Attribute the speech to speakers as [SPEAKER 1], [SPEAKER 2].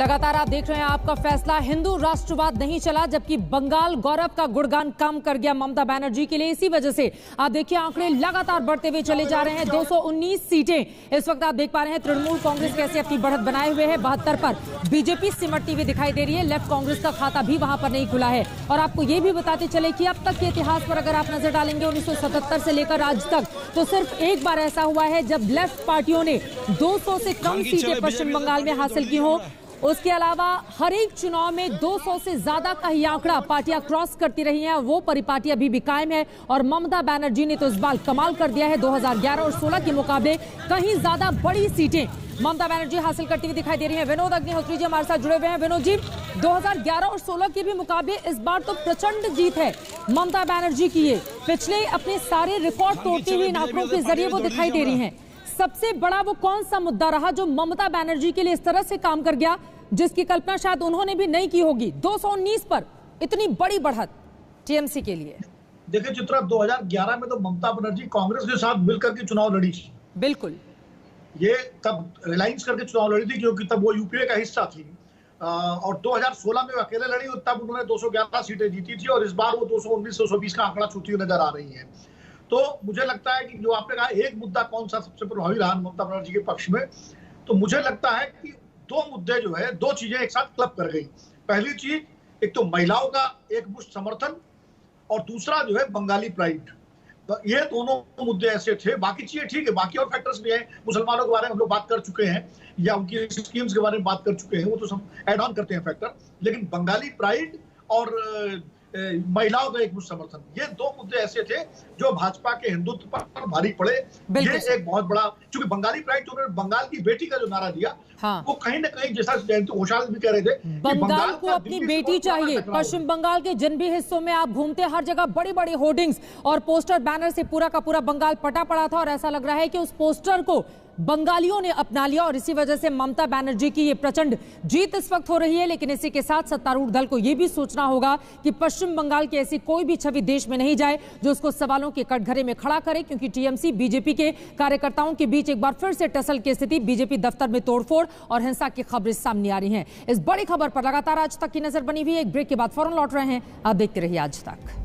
[SPEAKER 1] लगातार आप देख रहे हैं आपका फैसला। हिंदू राष्ट्रवाद नहीं चला, जबकि बंगाल गौरव का गुणगान कम कर गया ममता बनर्जी के लिए। इसी वजह से आप देखिए आंकड़े लगातार बढ़ते हुए चले जा रहे हैं। 219 सीटें इस वक्त आप देख पा रहे हैं। तृणमूल कांग्रेस कैसे अपनी बढ़त बनाए हुए है। 72 पर बीजेपी सिमटती हुई दिखाई दे रही है। लेफ्ट कांग्रेस का खाता भी वहां पर नहीं खुला है। और आपको ये भी बताते चले कि अब तक के इतिहास पर अगर आप नजर डालेंगे 1977 से लेकर आज तक, तो सिर्फ एक बार ऐसा हुआ है जब लेफ्ट पार्टियों ने 200 से कम सीटें पश्चिम बंगाल में हासिल की हो। उसके अलावा हर एक चुनाव में 200 से ज्यादा का ही आंकड़ा पार्टियां क्रॉस करती रही हैं। वो परिपाटी अभी भी कायम है और ममता बनर्जी ने तो इस बार कमाल कर दिया है। 2011 और 16 के मुकाबले कहीं ज्यादा बड़ी सीटें ममता बनर्जी हासिल करती हुई दिखाई दे रही हैं। विनोद अग्निहोत्री जी हमारे साथ जुड़े हुए हैं। विनोद जी, 2011 और 16 के भी मुकाबले इस बार तो प्रचंड जीत है ममता बनर्जी की। ये पिछले अपने सारे रिकॉर्ड तोड़ती हुई इन आंकड़ों के जरिए वो दिखाई दे रही हैं। सबसे बड़ा वो कौन सा मुद्दा रहा जो ममता बनर्जी के लिए इस तरह से काम कर गया, जिसकी कल्पना शायद उन्होंने भी नहीं की होगी? 219 पर इतनी बड़ी बढ़त टीएमसी के लिए।
[SPEAKER 2] देखिए चित्रा, 2011 में तो ममता बनर्जी कांग्रेस के साथ मिलकर के चुनाव लड़ी थी।
[SPEAKER 1] बिल्कुल,
[SPEAKER 2] ये तब अलायंस करके चुनाव लड़ी थी क्योंकि तब वो यूपीए का हिस्सा थी। और 2016 में अकेले लड़ी और तब उन्होंने 211 सीटें जीती थी। और इस बार वो 219-220 का आंकड़ा छूती हुई नजर आ रही है। तो मुझे लगता है कि जो आपने कहा एक मुद्दा कौन सा सबसे प्रभावी रहा ममता बनर्जी के पक्ष में, तो मुझे लगता है कि दो मुद्दे जो है, दो चीजें एक साथ क्लब कर गई। पहली चीज, एक तो महिलाओं का एक मुश्त समर्थन और दूसरा जो है बंगाली प्राइड। तो ये दोनों मुद्दे ऐसे थे। बाकी चीजें ठीक है, बाकी और फैक्टर्स भी हैं। मुसलमानों के बारे में हम लोग बात कर चुके हैं या उनकी स्कीम्स के बारे में बात कर चुके हैं, वो तो सब ऐड ऑन करते हैं फैक्टर। लेकिन बंगाली प्राइड और महिलाओं का एक मुश्त समर्थन, ये दो मुद्दे ऐसे थे जो भाजपा के हिंदुत्व पर भारी पड़े। ये एक बहुत बड़ा, क्योंकि बंगाली प्राइड जो बंगाल की बेटी का जो नारा दिया, हाँ, वो कहीं ना कहीं, जैसा जयंती घोषाल भी कह रहे थे,
[SPEAKER 1] बंगाल को अपनी बेटी चाहिए। पश्चिम बंगाल के जिन भी हिस्सों में आप घूमते, हर जगह बड़ी बड़ी होर्डिंग्स और पोस्टर बैनर से पूरा का पूरा बंगाल पटा पड़ा था। और ऐसा लग रहा है कि उस पोस्टर को बंगालियों ने अपना लिया और इसी वजह से ममता बनर्जी की ये प्रचंड जीत इस वक्त हो रही है। लेकिन इसी के साथ सत्तारूढ़ दल को यह भी सोचना होगा कि पश्चिम बंगाल की ऐसी कोई भी छवि देश में नहीं जाए जो उसको सवालों के कटघरे में खड़ा करे, क्योंकि टीएमसी बीजेपी के कार्यकर्ताओं के बीच एक बार फिर से टसल की स्थिति, बीजेपी दफ्तर में तोड़फोड़ और हिंसा की खबरें सामने आ रही हैं। इस बड़ी खबर पर लगातार आज तक की नजर बनी हुई है। एक ब्रेक के बाद फौरन लौट रहे हैं, आप देखते रहिए आज तक।